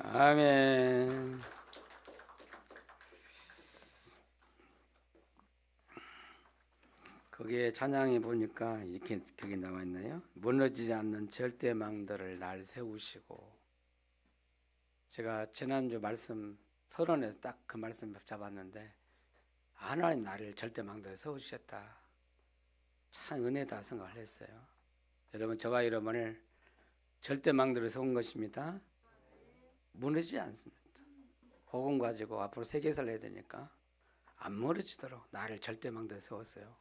아멘. 거기에 찬양에 보니까 이렇게 거기 나와 있나요? 무너지지 않는 절대망대를 날 세우시고. 제가 지난주 말씀 서론에서 딱 그 말씀 잡았는데, 하나님 나를 절대망대에 세우셨다. 참 은혜다 생각을 했어요. 여러분, 저와 여러분을 절대망대로 세운 것입니다. 무너지지 않습니다. 복음 가지고 앞으로 세계사를 해야 되니까 안 무너지도록 나를 절대망대에 세웠어요.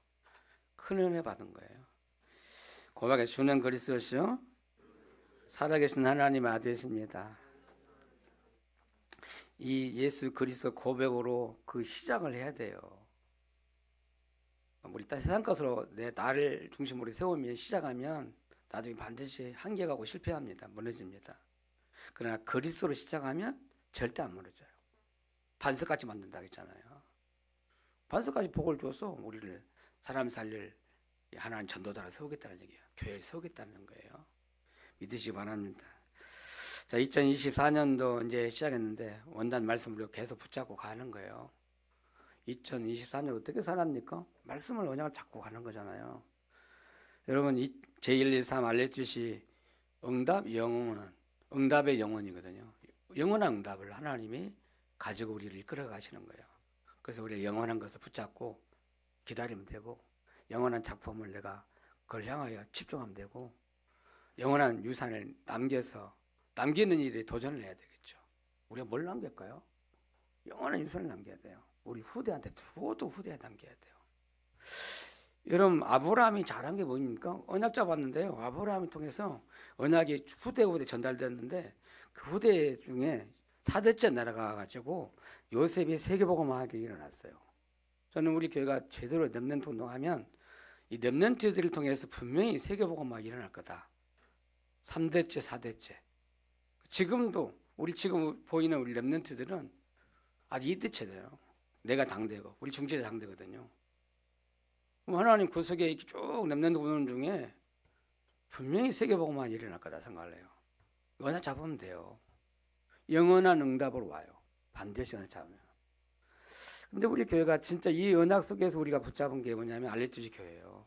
큰 은혜 받은 거예요. 고백에 주는 그리스도시요 살아계신 하나님의 아들이십니다. 이 예수 그리스도 고백으로 그 시작을 해야 돼요. 우리 세상 것으로 나를 중심으로 세우면 시작하면 나중에 반드시 한계가고 실패합니다. 무너집니다. 그러나 그리스도로 시작하면 절대 안 무너져요. 반석같이 만든다고 했잖아요. 반석까지 복을 줘서 우리를 사람 살릴 하나님 전도자를 세우겠다는 얘기예요. 교회를 세우겠다는 거예요. 믿으시기 바랍니다. 자, 2024년도 이제 시작했는데 원단 말씀으로 계속 붙잡고 가는 거예요. 2024년 어떻게 살았습니까? 말씀을 언약을 잡고 가는 거잖아요. 여러분, 제123 알레투시 응답 영원은 응답의 영혼이거든요. 영원한 응답을 하나님이 가지고 우리를 이끌어 가시는 거예요. 그래서 우리가 영원한 것을 붙잡고 기다리면 되고, 영원한 작품을 내가 그걸 향하여 집중하면 되고, 영원한 유산을 남기는 일에 도전을 해야 되겠죠. 우리가 뭘 남길까요? 영원한 유산을 남겨야 돼요. 우리 후대한테 두고도 후대에 남겨야 돼요. 여러분, 아브라함이 잘한 게 뭡니까? 언약 잡았는데요. 아브라함을 통해서 언약이 후대 전달됐는데, 그 후대 중에 4대째 날아가가지고 요셉이 세계복음화하게 일어났어요. 저는 우리 교회가 제대로 렘넌트 운동하면 이 렘넌트들을 통해서 분명히 세계복음화가 일어날 거다. 3대째, 4대째. 지금도 지금 보이는 우리 렘넌트들은 아직 2대째예요. 내가 당대고 우리 중재자 당대거든요. 하나님 그 속에 이렇게 쭉 렘넌트 운동 중에 분명히 세계복음화가 일어날 거다 생각을 해요. 언약 잡으면 돼요. 영원한 응답으로 와요. 반드시 언약 잡으면. 근데 우리 교회가 진짜 이 언약 속에서 우리가 붙잡은 게 뭐냐면 알레투시 교회예요.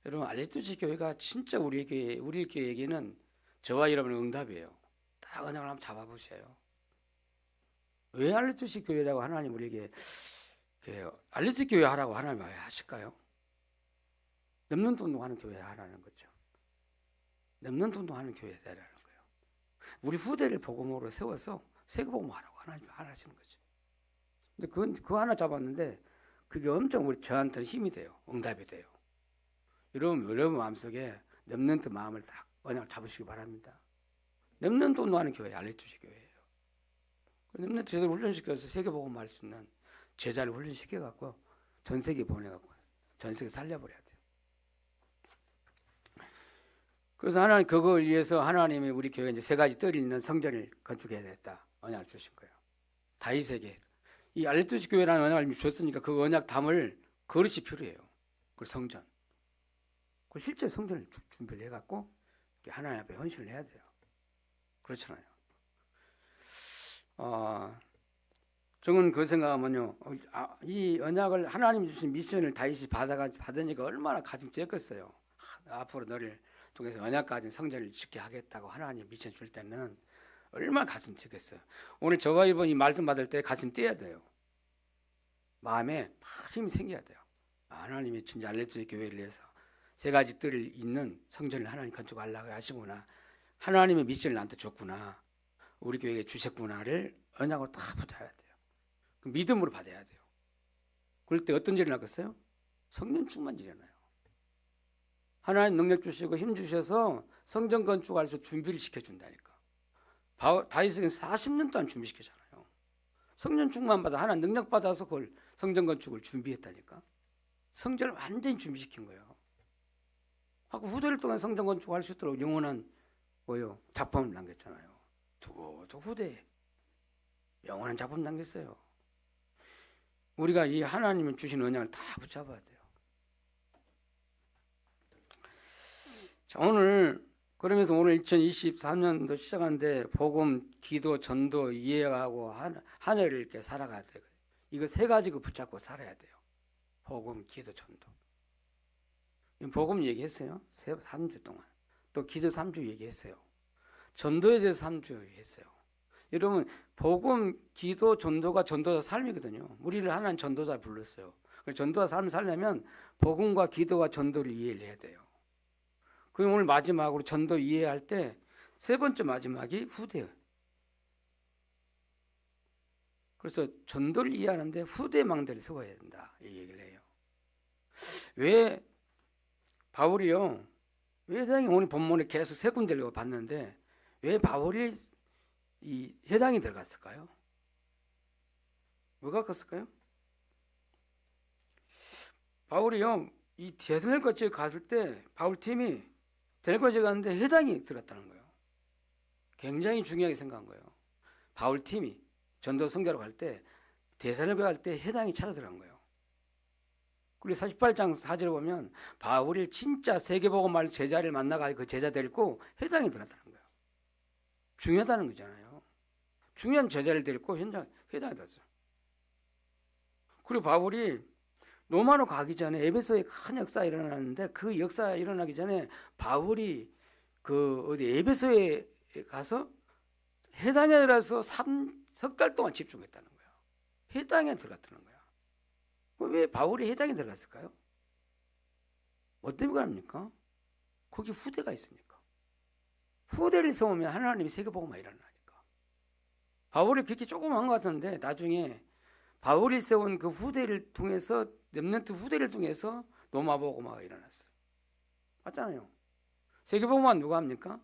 여러분, 알레투시 교회가 진짜 우리 교회에게는 저와 여러분의 응답이에요. 딱 언약을 한번 잡아보세요. 왜 알레투시 교회라고 하나님 우리에게 알레투시 교회 하라고 하나님 왜 하실까요? 렘넌트 운동하는 교회 하라는 거죠. 렘넌트 운동하는 교회 되라는 거예요. 우리 후대를 복음으로 세워서 세계복음 하라고 하나님 하시는 거죠. 근데 그거 하나 잡았는데 그게 엄청 저한테는 힘이 돼요. 응답이 돼요. 여러분 마음속에 렘넌트 마음을 딱 언약을 잡으시기 바랍니다. 렘넌트 운동하는 교회 알레투시 교회예요. 렘넌트 제대로 훈련시켜서 세계복음 할 수 있는 제자를 훈련시켜갖고 전 세계 보내갖고 전 세계 살려버려야 돼요. 그래서 하나님 그걸 위해서 하나님이 우리 교회에 이제 3가지 뜰이 있는 성전을 건축해야 됐다. 언약을 주신 거예요. 다윗에게 이 알레투시 교회라는 언약을 줬으니까 그 언약 담을 그릇이 필요해요. 그 성전. 그 실제 성전을 준비를 해갖고 하나님 앞에 헌신을 해야 돼요. 그렇잖아요. 저는 그 생각하면요, 이 언약을 하나님이 주신 미션을 다윗이 받으니까 얼마나 가슴 뛰었겠어요. 앞으로 너를 통해서 언약 가진 성전을 짓게 하겠다고 하나님 미션 줄 때는 얼마나 가슴 튀겠어요. 오늘 저와 이번 이 말씀 받을 때 가슴 뛰어야 돼요. 마음에 힘이 생겨야 돼요. 하나님이 진짜 알레투시 교회를 위해서 3가지 뜰을 있는 성전을 하나님 건축하려고 하시구나. 하나님의 미션을 나한테 줬구나. 우리 교회에 주셨구나를 언약으로 다 붙여야 돼요. 믿음으로 받아야 돼요. 그럴 때 어떤 일이 나겠어요? 성령 충만이 일어나요. 하나님 능력 주시고 힘 주셔서 성전 건축할 수 준비를 시켜준다니까. 다윗은 40년 동안 준비시켰잖아요. 성령 충만 받아 하나님 능력 받아서 그걸 성전 건축을 준비했다니까. 성전을 완전히 준비시킨 거예요. 하고 후대를 통해 성전 건축할 수 있도록 영원한 작품을 남겼잖아요. 두고 후대에 영원한 작품 남겼어요. 우리가 이 하나님이 주신 언약을 다 붙잡아야 돼요. 자, 오늘 그러면서 오늘 2023년도 시작하는데 복음, 기도, 전도 이해하고 한 해를 이렇게 살아가야 돼요. 이거 세 가지 붙잡고 살아야 돼요. 복음, 기도, 전도. 복음 얘기했어요. 3주 동안. 또 기도 3주 얘기했어요. 전도에 대해서 3주 얘기했어요. 여러분, 복음, 기도, 전도가 전도자 삶이거든요. 우리를 하나님 전도자 불렀어요. 전도자 삶을 살려면 복음과 기도와 전도를 이해를 해야 돼요. 그럼 오늘 마지막으로 전도 이해할 때 세 번째 마지막이 후대예요. 그래서 전도를 이해하는데 후대 망대를 세워야 된다 이 얘기를 해요. 왜 바울이요? 왜 해당이 오늘 본문에 계속 세 군데를 봤는데 왜 바울이 이 해당이 들어갔을까요? 뭐가 갔을까요? 바울이요 이 데살로니가 지역에 갔을 때 바울 팀이 데살로니가 지역에 갔는데 해당이 들어갔다는 거예요. 굉장히 중요하게 생각한 거예요. 바울 팀이 전도 선교로 갈 때 데살로니가 갈 때 해당이 찾아 들어간 거예요. 그리고 48장 4절에 보면 바울이 진짜 세계복음할 제자를 만나가 그 제자 데리고 해당이 들어갔다는 거예요. 중요하다는 거잖아요. 중요한 제자를 데리고 해당이 들었어요. 그리고 바울이 로마로 가기 전에 에베소에 큰 역사가 일어났는데 그 역사가 일어나기 전에 바울이 에베소에 가서 해당에 들어서 3석 달 동안 집중했다는 거예요. 해당에 들어갔다는 거예요. 왜 바울이 해당에 들어갔을까요? 뭐 때문에 그럽니까? 거기 후대가 있으니까. 후대를 세우면 하나님이 세계복음만 일어나니까. 바울이 그렇게 조그만 것 같은데 나중에 바울이 세운 그 후대를 통해서 렘넌트 후대를 통해서 로마복음화가 일어났어요. 맞잖아요. 세계복음화 누가 합니까?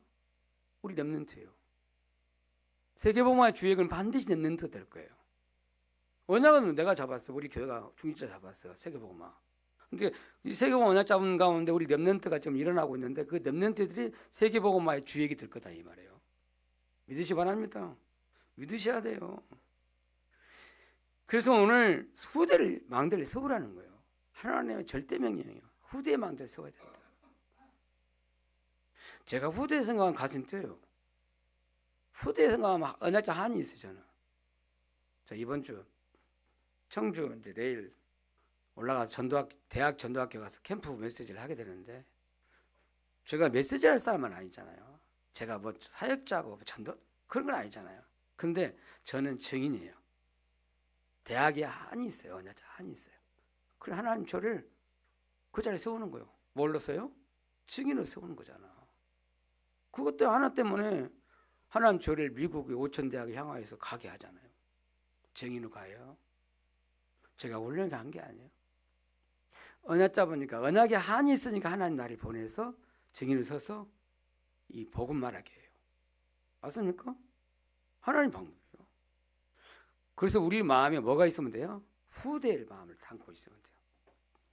우리 렘넌트예요. 세계복음화의 주역은 반드시 렘넌트가 될 거예요. 언약은 내가 잡았어. 우리 교회가 중직자 잡았어요. 세계복음화. 근데 이 세계복음화 언약 잡은 가운데 우리 렘넌트가 지금 일어나고 있는데 그 렘넌트들이 세계복음화의 주역이 될 거다 이 말이에요. 믿으시 바랍니다. 믿으셔야 돼요. 그래서 오늘 후대를 망대를 세우라는 거예요. 하나님의 절대 명령이에요. 후대의 망대를 세워야 된다. 제가 후대 생각하면 가슴 뛰어요. 후대 생각하면 언약자 한이 있어요. 저는. 자, 이번 주 청주 이제 내일 올라가서 대학 전도학교 가서 캠프 메시지를 하게 되는데 제가 메시지 할 사람은 아니잖아요. 제가 뭐 사역자고 전도 그런 건 아니잖아요. 근데 저는 증인이에요. 대학에 한이 있어요. 언약자 한이 있어요. 그래 하나님 저를 그 자리에 세우는 거예요. 뭘로서요? 증인으로 세우는 거잖아. 그것 때문에 하나 때문에 하나님 저를 미국의 5,000대학에 향하여서 가게 하잖아요. 증인으로 가요. 제가 훈련을 한 게 아니에요. 언약자 보니까 언약에 한이 있으니까 하나님 나를 보내서 증인을 서서 이 복음 말하게 해요. 맞습니까? 하나님 방법이에요. 그래서 우리 마음에 뭐가 있으면 돼요? 후대의 마음을 담고 있으면 돼요.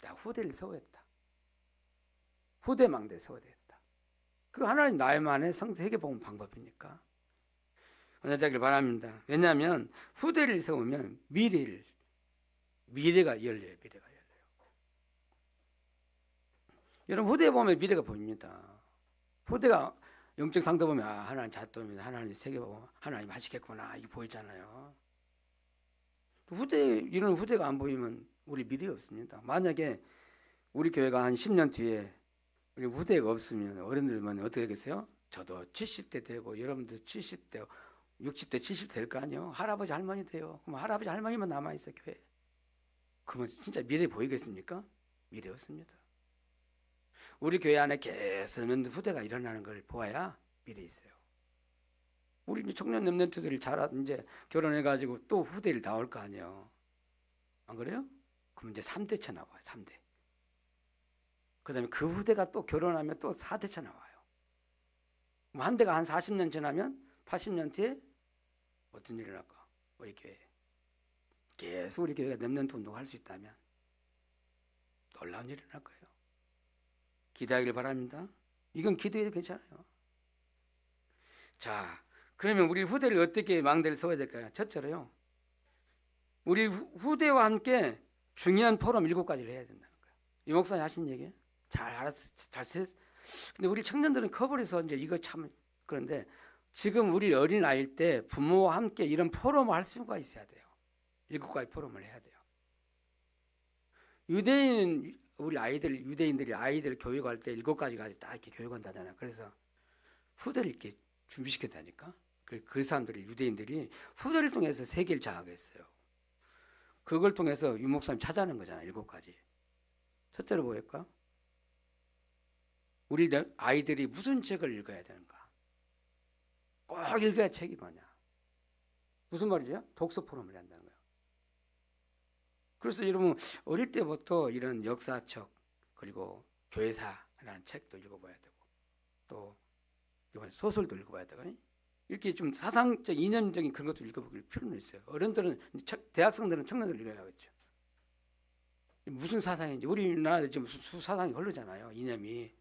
나 후대를 세워야겠다. 후대 망대를 세워야 되겠다. 그 하나님 나만의 세계복음 방법이니까 언약자길 바랍니다. 왜냐하면 후대를 세우면 미래가 열려요. 미래가 열려요. 여러분 후대에 보면 미래가 보입니다. 후대가 영적 상태 보면 하나님 잣도입니다. 하나님 세계복음 하나님 하시겠구나 이게 보이잖아요. 이런 후대가 안 보이면 우리 미래가 없습니다. 만약에 우리 교회가 한 10년 뒤에 우리 후대가 없으면 어른들만 어떻게 되겠어요? 저도 70대 되고 여러분도 70대, 60대, 70대 될 거 아니에요? 할아버지 할머니 돼요. 그럼 할아버지 할머니만 남아있어요 교회. 그러면 진짜 미래 보이겠습니까? 미래 없습니다. 우리 교회 안에 계속 후대가 일어나는 걸 보아야 미래 있어요. 우리 청년 렘넌트들이 이제 결혼해가지고 또 후대를 나올 거 아니에요. 안 그래요? 그럼 이제 3대차 나와요. 3대. 그 다음에 그 후대가 또 결혼하면 또 4대차 나와요. 그럼 한 대가 한 40년 지나면 80년 뒤에 어떤 일이 일어날까? 우리 교회. 계속 우리 교회가 렘넌트 운동을 할 수 있다면 놀라운 일이 일어날 거예요. 기대하길 바랍니다. 이건 기도해도 괜찮아요. 자, 그러면 우리 후대를 어떻게 망대를 세워야 될까요? 첫째로요. 우리 후대와 함께 중요한 포럼 7가지를 해야 된다는 거예요. 이 목사님 하신 얘기예요. 잘 근데 우리 청년들은 커버려서 이제 이거 참 그런데 지금 우리 어린 아이일 때 부모와 함께 이런 포럼을 할 수가 있어야 돼요. 7가지 포럼을 해야 돼요. 유대인 우리 아이들 유대인들이 아이들 교육할 때 7가지까지 딱 이렇게 교육한다잖아요. 그래서 후대를 이렇게 준비시켰다니까. 그 사람들이 유대인들이 후대를 통해서 세계를 장악했어요. 그걸 통해서 유 목사님 찾아낸 거잖아요. 7가지. 첫째로 뭐였까? 우리 아이들이 무슨 책을 읽어야 되는가? 꼭 읽어야 책이 뭐냐? 무슨 말이죠? 독서 포럼을 한다는 거예요. 그래서 여러분 어릴 때부터 이런 역사책 그리고 교회사라는 책도 읽어봐야 되고 또 이번 소설도 읽어봐야 되고 이렇게 좀 사상적 이념적인 그런 것도 읽어볼 필요는 있어요. 어른들은 대학생들은 청년들 읽어야겠죠. 무슨 사상인지 우리나라에 지금 사상이 흐르잖아요. 이념이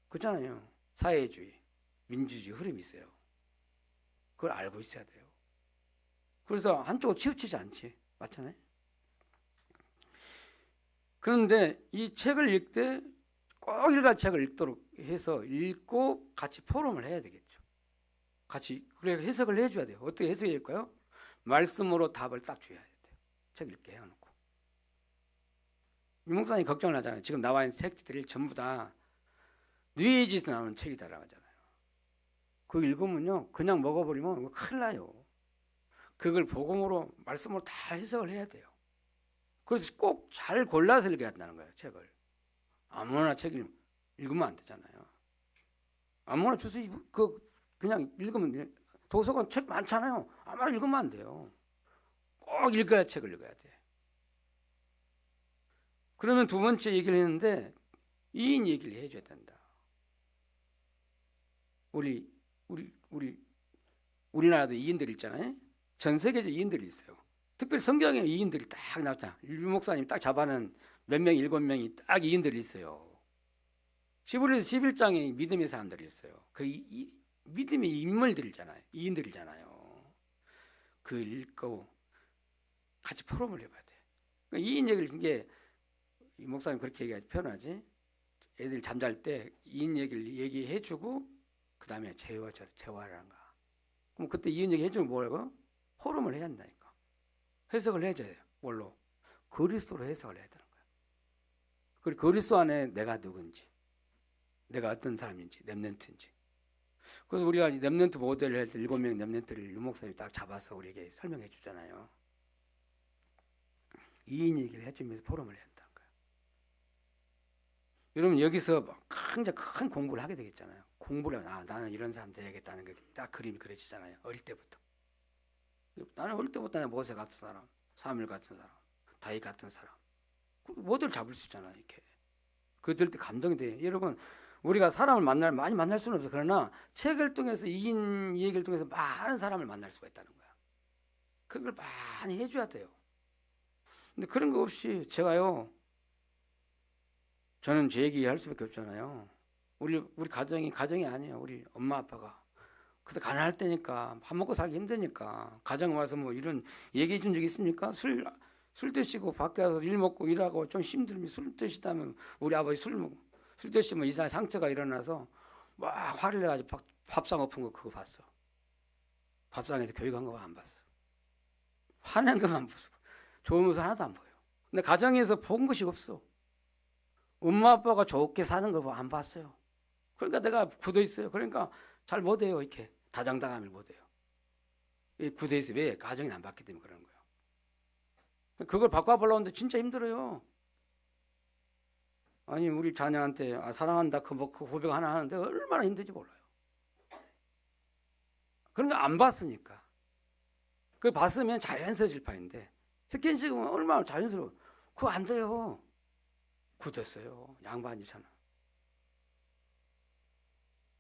그렇잖아요. 사회주의, 민주주의 흐름이 있어요. 그걸 알고 있어야 돼요. 그래서 한쪽으로 치우치지 않지. 맞잖아요. 그런데 이 책을 읽을 때 꼭 읽은 책을 읽도록 해서 읽고 같이 포럼을 해야 되겠죠. 같이 그래 해석을 해줘야 돼요. 어떻게 해석해야 될까요? 말씀으로 답을 딱 줘야 돼요. 책 읽게 해놓고. 유 목사님 걱정을 하잖아요. 지금 나와 있는 책들이 전부 다 뉘에지에서 나오는 책이다라고 하잖아요. 그거 읽으면요 그냥 먹어버리면 큰일 나요. 그걸 복음으로 말씀으로 다 해석을 해야 돼요. 그래서 꼭 잘 골라서 읽어야 한다는 거예요. 책을 아무나 책을 읽으면 안 되잖아요. 아무나 주서 그냥 읽으면 도서관 책 많잖아요. 아무나 읽으면 안 돼요. 꼭 읽어야 책을 읽어야 돼. 그러면 두 번째 얘기를 했는데 이인 얘기를 해줘야 된다. 우리나라도 이인들이 있잖아요. 전 세계적 이인들이 있어요. 특별히 성경에 이인들이 딱 나왔잖아. 유 목사님 딱 잡아는 몇 명, 7명이 딱 이인들이 있어요. 시브리서 11장에 믿음의 사람들이 있어요. 그 믿음의 인물들이잖아요. 이인들이잖아요. 그 읽고 같이 포럼을 해봐야 돼. 그러니까 이인 얘기를 이게 이 목사님 그렇게 얘기하지 표현하지. 애들 잠잘 때 이인 얘기를 얘기해주고 그 다음에 재활하는가. 그럼 그때 이인 얘기 해주면 뭐라고? 포럼을 해야 한다니까. 해석을 해줘야 돼요. 뭘로? 그리스도로 해석을 해야 되는 거예요. 그리고 그리스도 안에 내가 누군지, 내가 어떤 사람인지, 렘넌트인지. 그래서 우리가 렘넌트 모델을 할 때 7명의 렘넌트를 유 목사님이 딱 잡아서 우리에게 설명해 주잖아요. 이인 얘기를 해주면서 포럼을 해야 한다는 거예요. 여러분 여기서 굉장히 큰 공부를 하게 되겠잖아요. 공부를 하면 나는 이런 사람 돼야겠다는 게 딱 그림이 그려지잖아요. 어릴 때부터. 나는 어릴 때부터 내가 모세 같은 사람, 사무엘 같은 사람, 다윗 같은 사람 모델 잡을 수 있잖아요. 이렇게 그들 때 감동이 돼. 여러분 우리가 사람을 많이 만날 수는 없어. 그러나 책을 통해서 이인 얘기를 통해서 많은 사람을 만날 수가 있다는 거야. 그걸 많이 해줘야 돼요. 근데 그런 거 없이 제가요, 저는 제 얘기 할 수밖에 없잖아요. 우리 가정이 아니에요. 우리 엄마 아빠가 그때 가난할 때니까 밥 먹고 살기 힘드니까 가정 와서 뭐 이런 얘기해 준 적 있습니까? 술 드시고 밖에 와서 일 먹고 일하고 좀 힘들면 술 드시다면 우리 아버지 술 드시면 이상한 상처가 일어나서 막 화를 내가지고 밥상 엎은 거 그거 봤어. 밥상에서 교육한 거 안 봤어. 화낸 것만 보고 좋은 모습 하나도 안 보여. 근데 가정에서 본 것이 없어. 엄마 아빠가 좋게 사는 거 안 봤어요. 그러니까 내가 굳어 있어요. 그러니까 잘 못해요. 이렇게 다정다감을 못해요. 굳어 있어요. 왜? 가정이 안 봤기 때문에 그러는 거예요. 그걸 바꿔보려고 하는데 진짜 힘들어요. 아니 우리 자녀한테 사랑한다 그 고백 하나 하는데 얼마나 힘든지 몰라요. 그러니까 안 봤으니까. 그걸 봤으면 자연스러워질 판인데 스킨십은 얼마나 자연스러워. 그거 안 돼요. 굳었어요. 양반이잖아.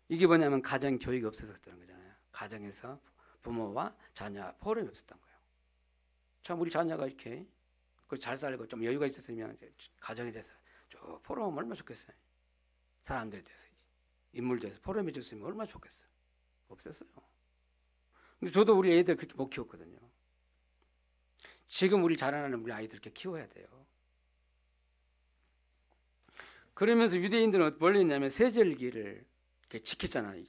이게 뭐냐면 가정 교육이 없어서 그런 거잖아요. 가정에서 부모와 자녀 포럼이 없었던 거예요. 참 우리 자녀가 이렇게 잘 살고 좀 여유가 있었으면 가정에 대해서 포럼하면 얼마나 좋겠어요. 사람들에 대해서 인물에 대해서 포럼해 줬으면 얼마나 좋겠어요. 없었어요. 근데 저도 우리 애들 그렇게 못 키웠거든요. 지금 우리 자라나는 우리 아이들 이렇게 키워야 돼요. 그러면서 유대인들은 원래 했냐면 세절기를 이렇게 지켰잖아요.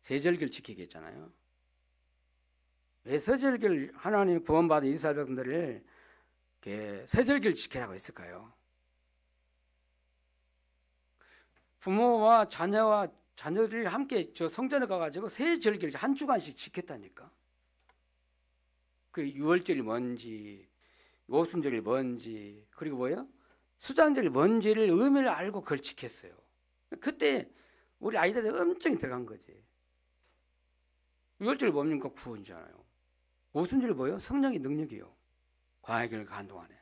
세절기를 지키게 했잖아요. 왜 세절기를 하나님 구원받은 이스라엘 백성들을 세절기를 지키라고 했을까요? 부모와 자녀와 자녀들이 함께 저 성전에 가가지고 세절기를 한 주간씩 지켰다니까. 그 유월절이 뭔지, 오순절이 뭔지, 그리고 뭐요? 수장절이 뭔지를 의미를 알고 그걸 지켰어요. 그때 우리 아이들이 엄청 들어간 거지. 유월절이 뭡니까? 구원이잖아요. 오순절이 뭐예요? 성령의 능력이요. 광야길을 가는 동안에.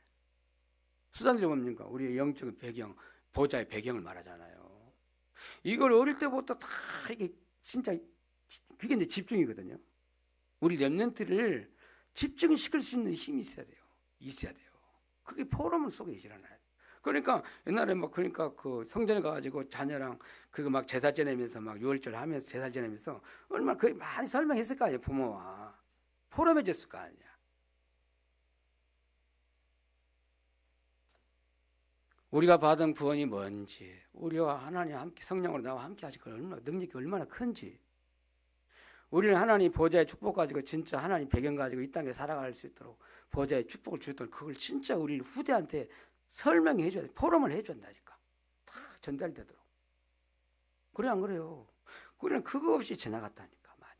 수장절이 뭡니까? 우리의 영적인 배경, 보좌의 배경을 말하잖아요. 이걸 어릴 때부터 다 이게 진짜 그게 이제 집중이거든요. 우리 렘넌트를 집중시킬 수 있는 힘이 있어야 돼요. 있어야 돼요. 그게 포럼 속에 일어나요. 그러니까 옛날에 막 그러니까 그 성전에 가가지고 자녀랑 그거 막 제사 지내면서 막 유월절 하면서 제사 지내면서 얼마나 그 많이 설명했을 거 아니에요. 부모와 포럼해줬을 거 아니야. 우리가 받은 구원이 뭔지, 우리와 하나님 함께 성령으로 나와 함께 하실 그 얼마나 능력이 얼마나 큰지, 우리는 하나님 보좌의 축복 가지고 진짜 하나님 배경 가지고 이 땅에 살아갈 수 있도록 보좌의 축복을 주도록 그걸 진짜 우리 후대한테 설명해 줘야 돼. 포럼을 해 준다니까. 다 전달되도록. 그래 안 그래요? 우리는 그거 없이 지나갔다니까 많이.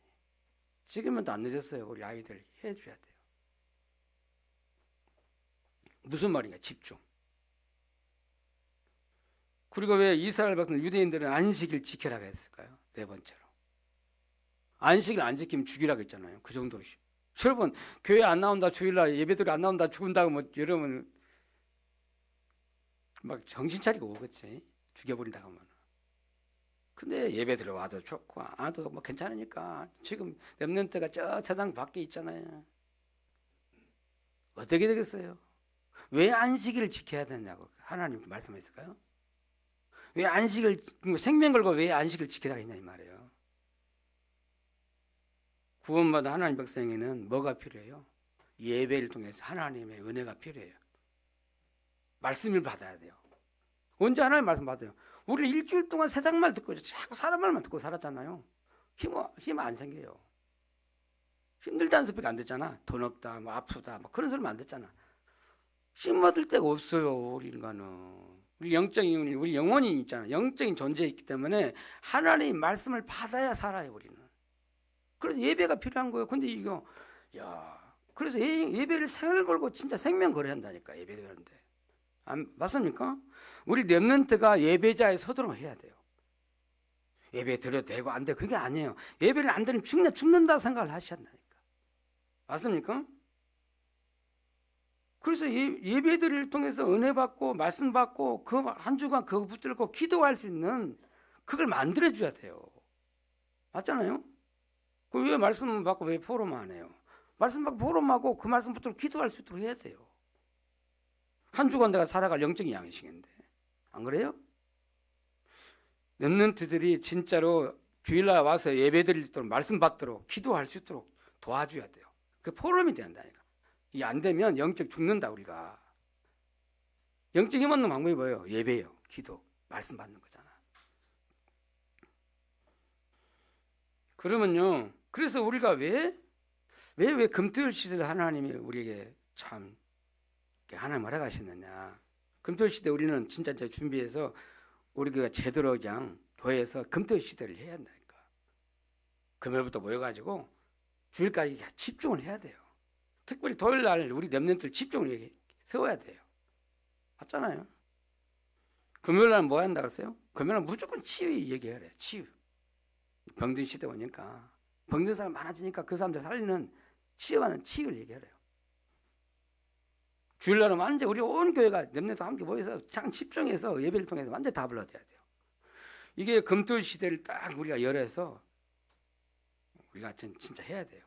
지금은 또 안 늦었어요. 우리 아이들 해 줘야 돼요. 무슨 말인가? 집중. 그리고 왜 이스라엘 백성 유대인들은 안식일 지켜라고 했을까요? 네 번째로. 안식일 안 지키면 죽이라고 했잖아요. 그 정도로. 여러분 교회 안 나온다 주일날 예배드리 안 나온다 죽은다고 뭐 여러분 막 정신 차리고 오겠지. 죽여버린다고 하면. 근데 예배 들어와도 좋고 안 와도 뭐 괜찮으니까 지금 렘넌트가 저 세상 밖에 있잖아요. 어떻게 되겠어요? 왜 안식일을 지켜야 되냐고 하나님 말씀하셨을까요? 왜 안식을 생명 걸고 왜 안식을 지키라고 했냐 이 말이에요. 구원받은 하나님 백성에게는 뭐가 필요해요? 예배를 통해서 하나님의 은혜가 필요해요. 말씀을 받아야 돼요. 언제 하나님 말씀 받아요? 우리 일주일 동안 세상 말 듣고 자꾸 사람 말만 듣고 살았잖아요. 힘 안 생겨요. 힘들다는 소리가 안 듣잖아. 돈 없다, 뭐 아프다, 뭐 그런 소리만 안 듣잖아. 힘 얻을 데가 없어요. 우리 인간은. 우리 영적인 우리 영혼이 있잖아. 영적인 존재에 있기 때문에 하나님 말씀을 받아야 살아요. 우리는. 그래서 예배가 필요한 거예요. 근데 이거 그래서 예배를 생을 걸고 진짜 생명 걸어야 한다니까. 예배를 하는데 맞습니까? 우리 렘넌트가 예배자에 서도록 해야 돼요. 예배 드려도 되고 안 돼. 그게 아니에요. 예배를 안 드리면 죽는다 생각을 하셔야 한다니까. 맞습니까? 그래서 예배들을 통해서 은혜 받고 말씀 받고 그 한 주간 그거 붙들고 기도할 수 있는 그걸 만들어 줘야 돼요. 맞잖아요? 그 왜 말씀 받고 왜 포럼 안 해요? 말씀 받고 포럼하고 그 말씀 붙들고 기도할 수 있도록 해야 돼요. 한 주간 내가 살아갈 영적인 양식인데 안 그래요? 렘넌트들이 진짜로 주일날 와서 예배 드리도록 말씀 받도록 기도할 수 있도록 도와줘야 돼요. 그 포럼이 돼야 한다니까. 이게 안 되면 영적 죽는다 우리가. 영적 힘 얻는 방법이 뭐예요? 예배예요. 기도, 말씀 받는 거잖아. 그러면요. 그래서 우리가 왜 금토일 시대를 하나님이 우리에게 참 하나님 허락하셨느냐. 금토일 시대 우리는 진짜 준비해서 우리 교회가 제대로 그냥 교회에서 금토일 시대를 해야 한다니까. 금요일부터 모여가지고 주일까지 집중을 해야 돼요. 특별히 토요일 날 우리 렘넌트들 집중을 세워야 돼요. 맞잖아요. 금요일 날 뭐 한다 그랬어요? 금요일 날 무조건 치유 얘기해야 돼요. 치유. 병든 시대 오니까 병든 사람 많아지니까 그 사람들 살리는 치유하는 치유를 얘기해야 돼요. 주일날은 완전 우리 온 교회가 렘넌트 함께 모여서 참 집중해서 예배를 통해서 완전 다 불러드려야 돼요. 이게 금토일 시대를 딱 우리가 열어서 우리가 진짜 해야 돼요.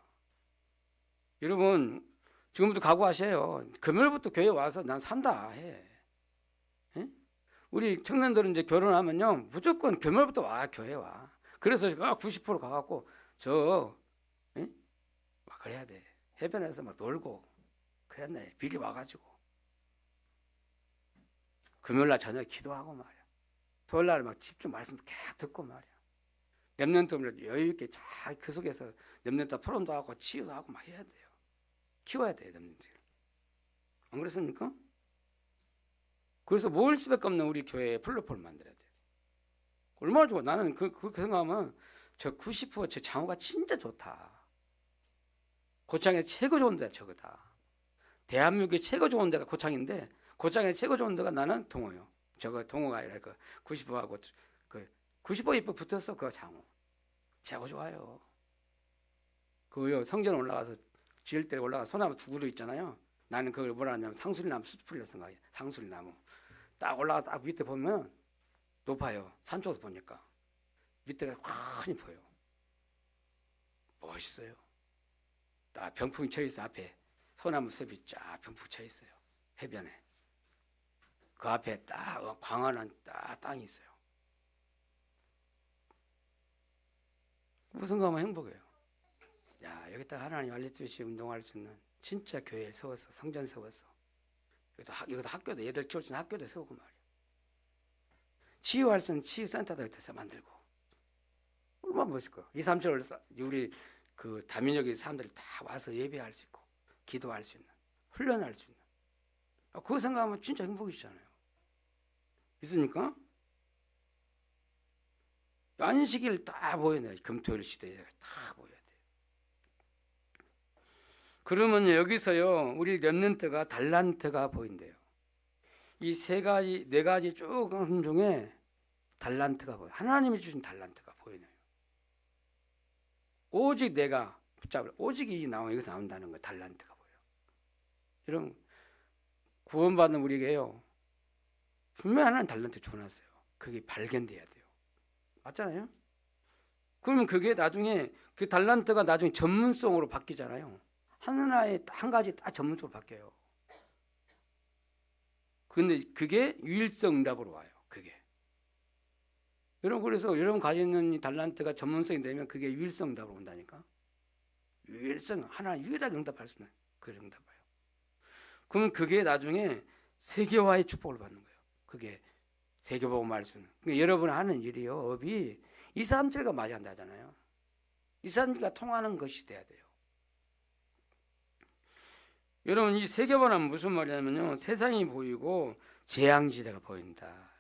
여러분 지금부터 각오하셔요. 금요일부터 교회 와서 난 산다 해. 예? 우리 청년들은 이제 결혼하면요 무조건 금요일부터 와 교회 와. 그래서 90% 가갖고 막 그래야 돼. 해변에서 막 놀고 그랬네. 미리 와가지고 금요일날 저녁에 기도하고 말이야. 토요일 날 막 집중 말씀 계속 듣고 말이야. 렘넌트를 여유 있게 잘 그 속에서 렘넌트 토론도 하고 치유도 하고 막 해야 돼요. 키워야 돼요, 렘넌트. 안 그렇습니까? 그래서 모일 수밖에 없는 우리 교회에 플랫폼을 만들어야 돼요. 얼마나 좋아. 나는 그렇게 생각하면 저 90%저 장호가 진짜 좋다. 고창에 최고 좋은 데가 저거다. 대한민국에 최고 좋은 데가 고창인데 고창에 최고 좋은 데가 나는 동호요. 저거 동호가 아니라 그 90%하고 그 90% 붙었어. 그 장호 최고 좋아요. 그요 성전 올라가서 지을 때 올라가 소나무 두 그루 있잖아요. 나는 그걸 뭐라 하냐면 상수리나무 숲풀이라 생각해. 상수리나무 딱 올라가서 딱 밑에 보면 높아요. 산 쪽에서 보니까 밑에가 환히 보여. 멋있어요. 딱 병풍이 쳐 있어. 앞에 소나무 숲이 쫙 병풍 쳐 있어요. 해변에 그 앞에 딱 광활한 딱 땅이 있어요. 무슨 가면 행복해요. 야, 여기다 하나님 알려주시 운동할 수 있는 진짜 교회를 세워서 성전 세워서 여기도 학교도 애들 키울 수 있는 학교도 세우고 말이야. 치유할 수 있는 치유센터도 여기다 만들고 얼마나 멋있고 2, 3절 우리 그 다민족의 사람들이 다 와서 예배할 수 있고 기도할 수 있는 훈련할 수 있는 그거 생각하면 진짜 행복이잖아요. 있습니까? 안식일 다 보여요. 금토일 시대에 다 보여야 돼요. 그러면 여기서요 우리 렘넌트가 달란트가 보인대요. 이 세 가지 네 가지 쭉 하는 중에 달란트가 보여. 하나님이 주신 달란트가 보이네요. 오직 내가 붙잡을 오직 이 나오면 이거 나온다는 거 달란트가 보여. 여러분 구원받는 우리에게요 분명히 하나님 달란트 주어놨어요. 그게 발견돼야 돼요. 맞잖아요. 그러면 그게 나중에 그 달란트가 나중에 전문성으로 바뀌잖아요. 하나의 한 가지 딱 전문적으로 바뀌어요. 근데 그게 유일성 응답으로 와요. 그게 여러분 그래서 여러분 가지는 이 달란트가 전문성이 되면 그게 유일성 응답으로 온다니까. 유일성 하나 유일하게 응답할 수 있는 그 응답이에요. 그러면 그게 나중에 세계화의 축복을 받는 거예요. 그게 세계복음 말씀. 그러니까 여러분 하는 일이요 업이 2, 3절과 맞이한다 하잖아요. 2, 3절과 통하는 것이 돼야 돼요. 여러분 이 세계화는 무슨 말이냐면요 세상이 보이고 재앙지대가 보인다.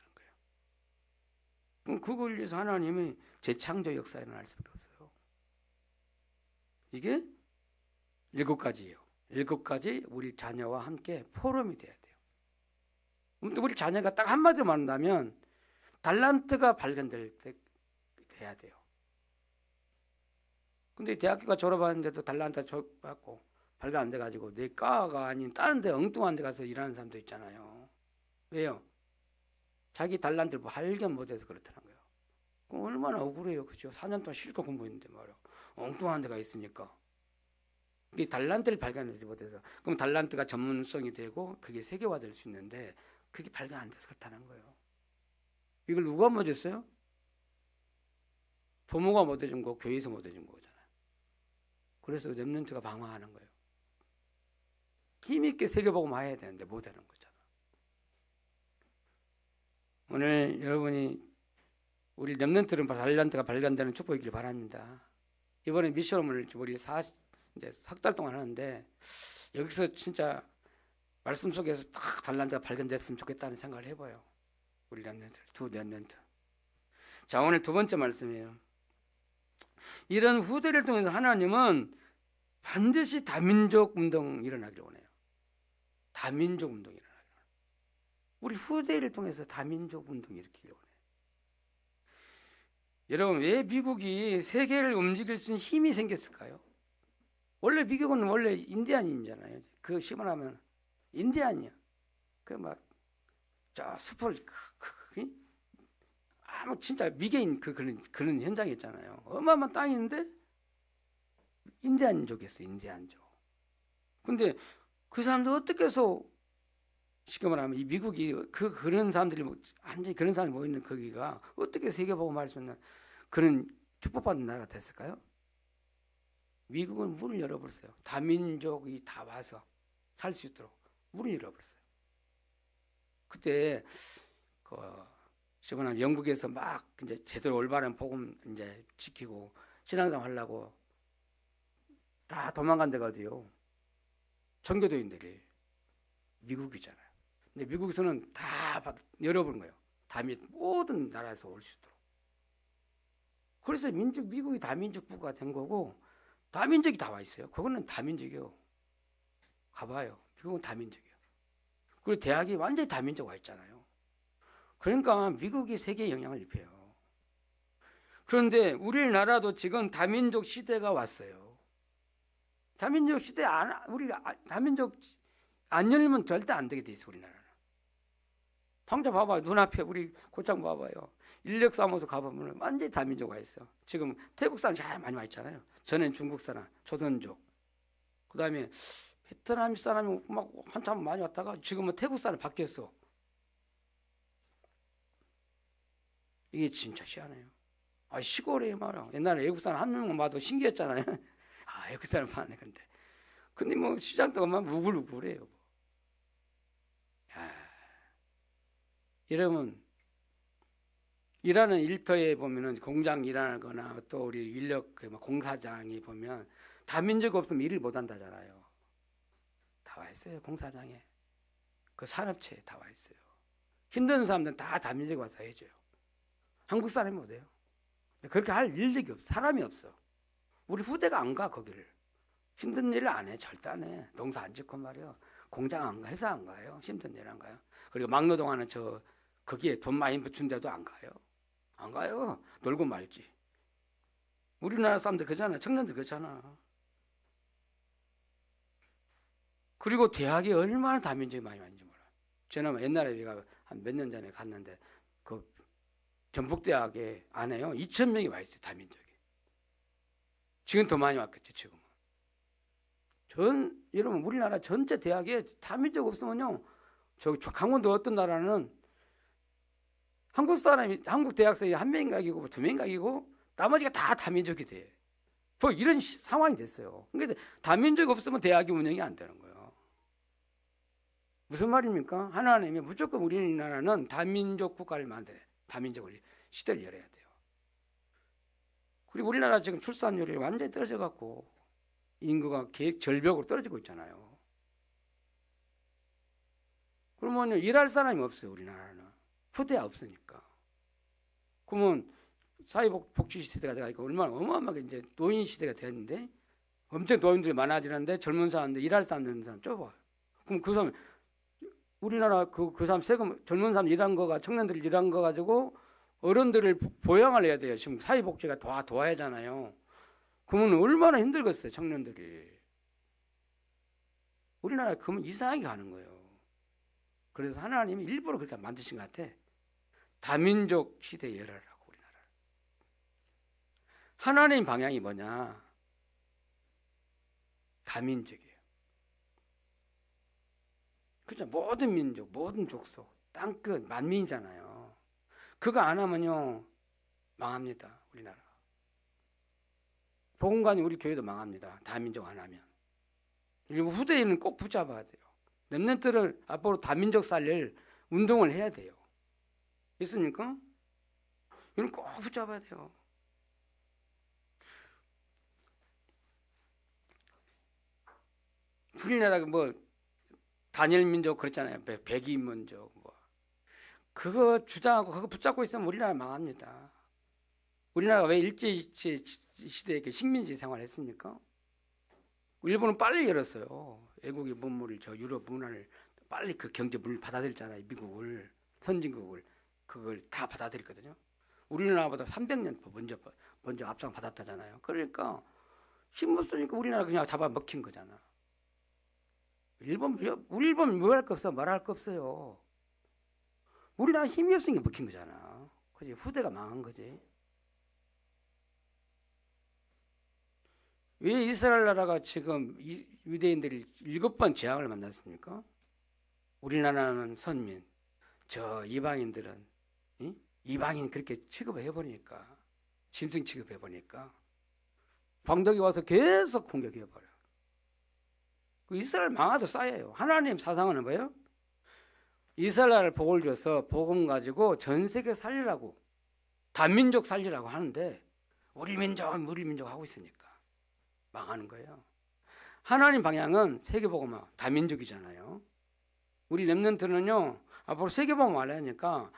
그럼 그걸 위해서 하나님이 재창조 역사에 일어날 수밖에 없어요. 이게 7가지예요. 7가지 우리 자녀와 함께 포럼이 돼야 돼요. 그럼 또 우리 자녀가 딱 한마디로 말한다면 달란트가 발견될 때 돼야 돼요. 근데 대학교가 졸업하는데도 달란트 받고 발견 안 돼가지고 내 과가 아닌 다른 데 엉뚱한 데 가서 일하는 사람도 있잖아요. 왜요? 자기 달란트를 발견 못해서 그렇다는 거예요. 그럼 얼마나 억울해요. 그죠? 4년 동안 실컷 공부했는데 말이야. 엉뚱한 데가 있으니까. 이 달란트를 발견하지 못해서. 그럼 달란트가 전문성이 되고 그게 세계화될 수 있는데 그게 발견 안 돼서 그렇다는 거예요. 이걸 누가 못했어요? 부모가 못해준 거, 교회에서 못해준 거잖아요. 그래서 렘넌트가 방황하는 거예요. 힘있게 세계복음 해야 되는데 못하는 거잖아. 오늘 여러분이 우리 렘넌트는 달란트가 발견되는 축복이길 바랍니다. 이번에 미션을 우리 이제 석 달 동안 하는데 여기서 진짜 말씀 속에서 딱 달란트가 발견됐으면 좋겠다는 생각을 해봐요. 우리 렘넌트, 두 렘넌트. 자, 오늘 두 번째 말씀이에요. 이런 후대를 통해서 하나님은 반드시 다민족 운동이 일어나기를 원해요. 다민족 운동이 일어나기를 원해요. 우리 후대를 통해서 다민족 운동이 일으키기를 원해요. 여러분 왜 미국이 세계를 움직일 수 있는 힘이 생겼을까요? 원래 미국은 원래 인디안인잖아요. 그 시원하면 인디안이야. 그 막 저 숲을 아무 진짜 미개인 그런 현장이 있잖아요. 어마어마한 땅인데 인디안족이었어요. 인디안족. 근데 그 사람들 어떻게 해서 쉽게 말하면 이 미국이 그런 사람들이 완전히 그런 사람이 모이는 거기가 어떻게 세계복음 할 수 있는 그런 축복받는 나라가 됐을까요? 미국은 문을 열어버렸어요. 다민족이 다 와서 살 수 있도록 문을 열어버렸어요. 그때 그 시원한 영국에서 막 이제 제대로 올바른 복음 이제 지키고 신앙생활 하려고 다 도망간 데가 어디요? 청교도인들이 미국이잖아요. 근데 미국에서는 다 열어본 거예요. 모든 나라에서 올 수 있도록. 그래서 미국이 다민족국가 된 거고, 다민족이 다 와 있어요. 그거는 다민족이요. 가봐요. 미국은 다민족이요. 그리고 대학이 완전히 다민족 와 있잖아요. 그러니까 미국이 세계에 영향을 입혀요. 그런데 우리나라도 지금 다민족 시대가 왔어요. 다민족 시대 다민족 안 열리면 절대 안 되게 돼 있어, 우리나라는. 당장 봐봐요. 눈앞에 우리 고창 봐봐요. 인력사무소 가보면 완전히 다민족 와 있어. 지금 태국 사람 잘 많이 와 있잖아요. 전엔 중국 사람, 조선족. 그 다음에 베트남 사람이 막 한참 많이 왔다가 지금은 태국 사람 바뀌었어. 이게 진짜 희한해요. 시골에 말이야. 옛날에 외국 사람 한 명만 봐도 신기했잖아요. 외국 사람 많네. 근데 뭐 시장도 가면 우글우글해요. 여러분, 일하는 일터에 보면은 공장 일하거나 또 우리 인력 공사장에 보면 다민족 없으면 일을 못 한다잖아요. 다 와 있어요. 공사장에. 그 산업체에 다 와 있어요. 힘든 사람들은 다 다민족이 와서 해줘요. 한국 사람이 못해요. 그렇게 할 인력이 없어. 사람이 없어. 우리 후대가 안 가, 거기를. 힘든 일을 안 해. 절대 안 해. 농사 안 짓고 말이요. 공장 안 가. 회사 안 가요. 힘든 일 안 가요. 그리고 막노동하는 거기에 돈 많이 붙인 데도 안 가요. 안 가요. 놀고 말지. 우리나라 사람들 그렇잖아. 청년들 그렇잖아. 그리고 대학이 얼마나 다민족이 많이 왔는지 몰라. 저는 옛날에 우리가 한 몇 년 전에 갔는데 그 전북대학에 안에요 2,000명이 와 있어요. 다민족이. 지금 더 많이 왔겠죠. 지금은. 여러분 우리나라 전체 대학에 다민족 없으면요. 강원도 어떤 나라는 한국 대학생이 한 명이 가기고 두 명이 가기고 나머지가 다 다민족이 돼. 뭐 이런 상황이 됐어요. 그러니까 다민족 없으면 대학이 운영이 안 되는 거예요. 무슨 말입니까? 하나님이 무조건 우리나라는 다민족 국가를 만들어요. 다민족을 시대를 열어야 돼요. 그리고 우리나라 지금 출산율이 완전히 떨어져 갖고 인구가 절벽으로 떨어지고 있잖아요. 그러면 일할 사람이 없어요. 우리나라는 후대가 없으니까. 그러면 사회복지 시대가 되니까 얼마나 어마어마하게 이제 노인 시대가 됐는데 엄청 노인들이 많아지는데 젊은 사람들 일할 사람 좁아. 그럼 그 사람 우리나라 그 사람 세금 젊은 사람 일한 거가 청년들 일한 거 가지고 어른들을 보양을 해야 돼요. 지금 사회복지가 도와야잖아요. 그러면 얼마나 힘들겠어요, 청년들이. 우리나라 그러면 이상하게 가는 거예요. 그래서 하나님이 일부러 그렇게 만드신 것 같아. 다민족 시대에 열어라고 우리나라. 하나님 방향이 뭐냐? 다민족이에요. 그죠? 모든 민족, 모든 족속, 땅끝, 만민이잖아요. 그거 안 하면요 망합니다. 우리나라. 보건관이 우리 교회도 망합니다. 다민족 안 하면. 그리고 후대에는 꼭 붙잡아야 돼요. 렘넌트를 앞으로 다민족 살릴 운동을 해야 돼요. 있습니까? 이건 꼭 붙잡아야 돼요. 우리나라가 뭐 단일 민족 그랬잖아요. 백인 민족 뭐 그거 주장하고 그거 붙잡고 있으면 우리나라 망합니다. 우리나라가 왜 일제 시대에 식민지 생활했습니까? 일본은 빨리 열었어요. 외국의 문물을 유럽 문화를 빨리 그 경제 문을 받아들였잖아요. 미국을 선진국을 그걸 다 받아들였거든요. 우리나라보다 300년 먼저 앞장 받았다잖아요. 그러니까 힘 못 쓰니까 우리나라 그냥 잡아먹힌 거잖아. 일본 뭐 할 거 없어, 말할 거 없어요. 우리나라 힘이 없으니까 먹힌 거잖아. 그지? 후대가 망한 거지. 왜 이스라엘 나라가 지금 유대인들이 7번 재앙을 만났습니까? 우리나라는 선민, 저 이방인들은 이방인 그렇게 취급해버리니까, 짐승 취급해버리니까 방독이 와서 계속 공격해버려. 이스라엘 망하도 쌓여요. 하나님 사상은 뭐예요? 이스라엘 복을 줘서 복음 가지고 전 세계 살리라고, 다민족 살리라고 하는데 우리 민족 하고 있으니까 망하는 거예요. 하나님 방향은 세계복음화, 다민족이잖아요. 우리 렘넌트는요 앞으로 세계복음 하려니까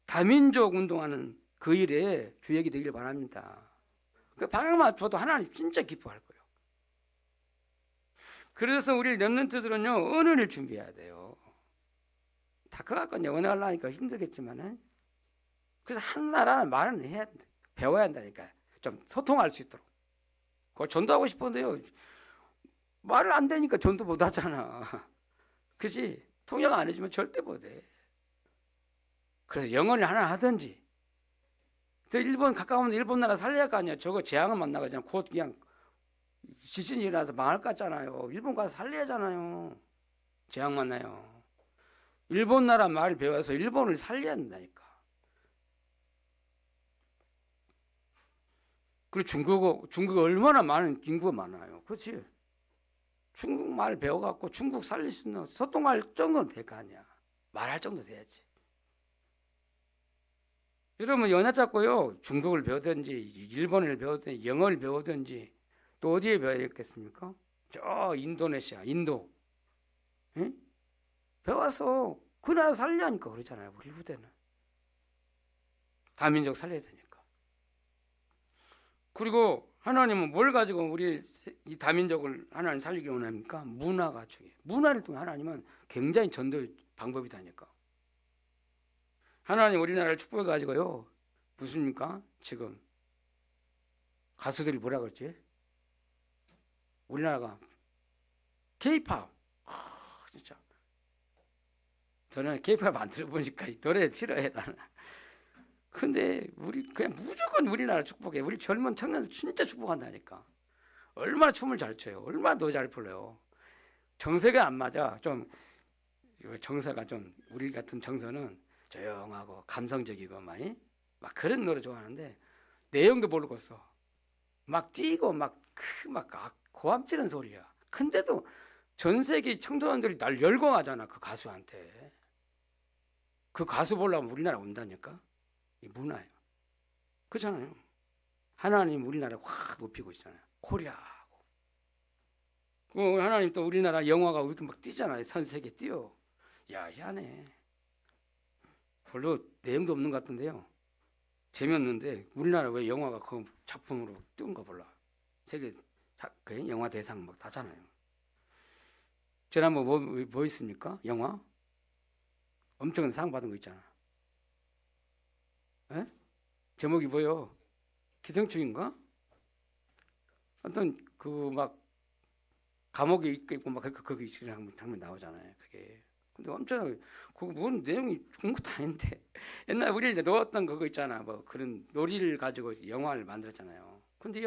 다민족 운동하는 그 일에 주역이 되길 바랍니다. 그 방향만 봐도 하나님 진짜 기뻐할 거예요. 그래서 우리 렘넌트들은요 은혜를 준비해야 돼요. 다 그거 갖고 은혜 하려니까 힘들겠지만은, 그래서 한 나라는 말은 해야 돼. 배워야 한다니까. 좀 소통할 수 있도록. 그걸 전도하고 싶은데요 말을 안 되니까 전도 못 하잖아. 그치? 통역 안 해주면 절대 못 해. 그래서 영어를 하나 하든지, 또 일본 가까우면 일본 나라 살려야 할 거 아니야. 저거 재앙을 만나가지고 곧 그냥 지진이 일어나서 망할 것 같잖아요. 일본 가서 살려야잖아요. 재앙 만나요. 일본 나라 말 배워서 일본을 살려야 한다니까. 그리고 중국어 얼마나 많은 인구가 많아요. 그렇지? 중국말 배워갖고 중국 살릴 수 있는, 소통할 정도는 될 거 아니야. 말할 정도 돼야지. 여러분 연하 잡고요 중국을 배우든지 일본어를 배우든지 영어를 배우든지 또 어디에 배워야겠습니까? 저 인도네시아, 인도, 응? 배워서 그 나라 살려니까 그러잖아요. 우리 부대는 다민족 살려야 되니까. 그리고 하나님은 뭘 가지고 우리 이 다민족을 하나님 살리기 원합니까? 문화가 중요해요. 문화를 통해 하나님은 굉장히 전도 방법이다니까. 하나님 우리나라를 축복해 가지고요 무슨입니까? 지금 가수들이 뭐라 그러지? 우리나라가 K-팝, 진짜 저는 K-팝 안 들어보니까 노래 싫어해 나는. 근데 우리 그냥 무조건 우리나라 축복해. 우리 젊은 청년들 진짜 축복한다니까. 얼마나 춤을 잘 춰요. 얼마나 노래 잘 불러요. 정서가 안 맞아. 좀 정서가 좀 우리 같은 정서는 조용하고 감성적이고 막 그런 노래 좋아하는데 내용도 모르겠어. 막 뛰고 막 고함 지르는 소리야. 근데도 전 세계 청소년들이 날 열광하잖아. 그 가수한테. 그 가수 보려면 우리나라 온다니까. 이 문화예요. 그렇잖아요. 하나님 우리나라 확 높이고 있잖아요. 코리아하고. 하나님 또 우리나라 영화가 이렇게 막 뛰잖아요. 전 세계 뛰어. 야, 희한해. 별로 내용도 없는 것 같은데요. 재미없는데 우리나라 왜 영화가 그 작품으로 띄운가 몰라. 세계 영화 대상 막 다잖아요. 지난번 뭐 있습니까? 영화? 엄청난 상 받은 거 있잖아. 에? 제목이 뭐요? 기생충인가? 어떤 그 막 감옥에 있고 막 거기 장면 나오잖아요. 그게. 근데 엄청 그거 뭔 내용이 좋은 것도 아닌데 옛날 우리 이제 놓았던 그거 있잖아. 뭐 그런 놀이를 가지고 영화를 만들었잖아요. 근데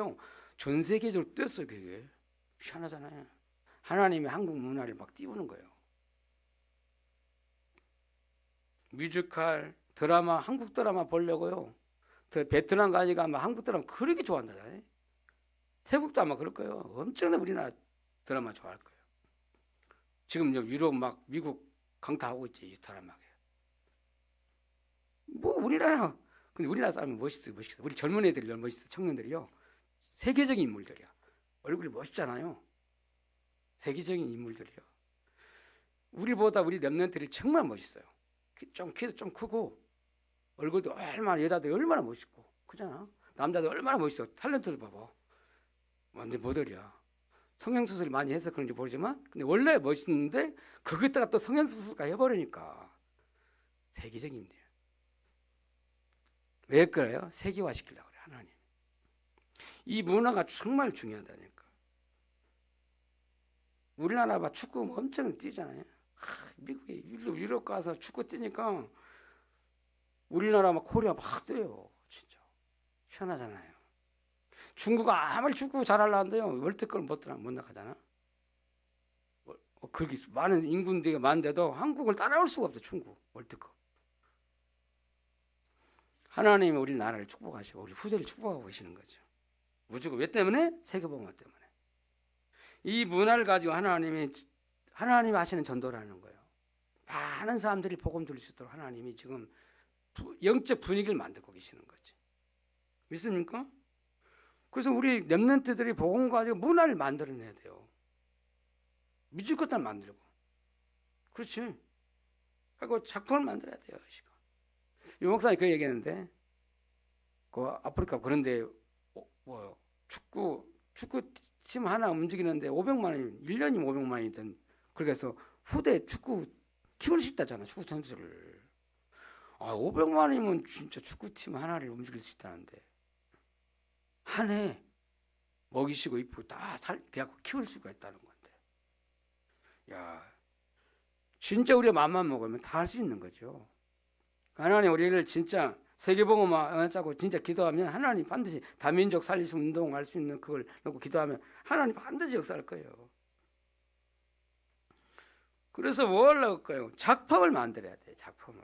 전 세계적으로 뛰었어요. 그게 희한하잖아요. 하나님이 한국 문화를 막 띄우는 거예요. 뮤지컬, 드라마, 한국 드라마 보려고요. 베트남 가니까 아마 한국 드라마 그렇게 좋아한다잖아요. 태국도 아마 그럴 거예요. 엄청나게 우리나라 드라마 좋아할 거예요. 지금 유럽 막 미국 강타하고 있지 이 드라마에. 뭐 우리나라, 근데 우리나라 사람은 멋있어. 우리 젊은 애들이 너무 멋있어. 청년들이요. 세계적인 인물들이야. 얼굴이 멋있잖아요. 세계적인 인물들이요. 우리보다 우리 렘넌트들이 정말 멋있어요. 키도 좀 크고 얼굴도 얼마나, 여자들이 얼마나 멋있고 그잖아. 남자들 얼마나 멋있어. 탤런트들 봐봐. 완전 모델이야. 성형수술 많이 해서 그런지 모르지만 근데 원래 멋있는데 그것다가 또 성형수술까지 해버리니까 세계적인 인물이에요. 왜 그래요? 세계화시키려고 그래 하나님. 이 문화가 정말 중요하다니까. 우리나라 봐 축구 엄청 뛰잖아요. 미국에 유럽 가서 축구 뛰니까 우리나라 막 코리아 막 뛰어요. 진짜 희한하잖아요. 중국은 아무리 축구 잘하려는데요 월드컵을 못 나가잖아. 그렇게 많은 인구들이 많은데도 한국을 따라올 수가 없어. 중국 월드컵. 하나님이 우리 나라를 축복하시고 우리 후대를 축복하고 계시는 거죠. 무조건 왜 때문에? 세계복음화 때문에. 이 문화를 가지고 하나님이 하시는 전도라는 거예요. 많은 사람들이 복음 들을 수 있도록 하나님이 지금 영적 분위기를 만들고 계시는 거지. 믿습니까? 그래서 우리 렘넌트들이 복음 가지고 문화를 만들어내야 돼요. 믿을 것들 만들고. 그렇지. 그리고 작품을 만들어야 돼요. 이 목사님 그 얘기했는데, 그 아프리카 그런데 뭐 축구팀 하나 움직이는데 500만 원, 1년이면 500만 원이든 그렇게 해서 후대 축구 키울 수 있다잖아. 축구 선수를. 500만 원이면 진짜 축구팀 하나를 움직일 수 있다는데 한 해 먹이시고 입고 다 그냥 키울 수가 있다는 건데. 야, 진짜 우리가 마음만 먹으면 다 할 수 있는 거죠. 하나님 우리를 진짜 세계복음화 하자고 진짜 기도하면 하나님 반드시 다민족 살리수 운동할 수 있는 그걸 놓고 기도하면 하나님 반드시 역사할 거예요. 그래서 뭘 할까요? 작품을 만들어야 돼요. 작품을.